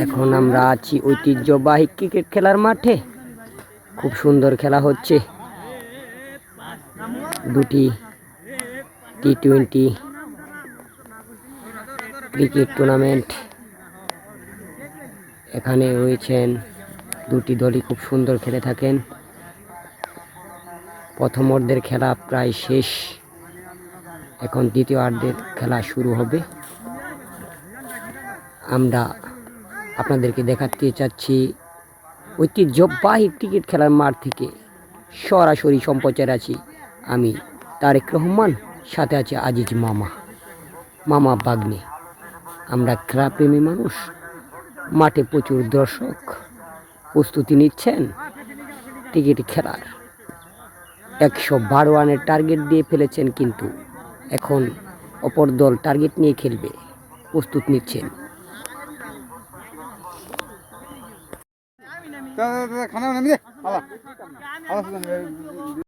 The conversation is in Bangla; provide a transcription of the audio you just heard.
এখন আমরা আছি ঐতিহ্যবাহী ক্রিকেট খেলার মাঠে। খুব সুন্দর খেলা হচ্ছে। দুটি টি-20 ক্রিকেট টুর্নামেন্ট এখানে রয়েছেন। দুটি দলই খুব সুন্দর খেলে থাকেন। প্রথম অর্ধের খেলা প্রায় শেষ, এখন দ্বিতীয় অর্ধের খেলা শুরু হবে। আমরা আপনাদেরকে দেখাতে চাচ্ছি ঐতিহ্যবাহী ক্রিকেট খেলার মাঠ থেকে সরাসরি সম্প্রচার আছি আমি তারেক রহমান, সাথে আছে আজিজ মামা বাগ্নে। আমরা খেলাপ্রেমী মানুষ, মাঠে প্রচুর দর্শক প্রস্তুতি নিচ্ছেন ক্রিকেট খেলার। 112 রানের টার্গেট দিয়ে ফেলেছেন, কিন্তু এখন অপর দল টার্গেট নিয়ে খেলবে, প্রস্তুত নিচ্ছেন। খানা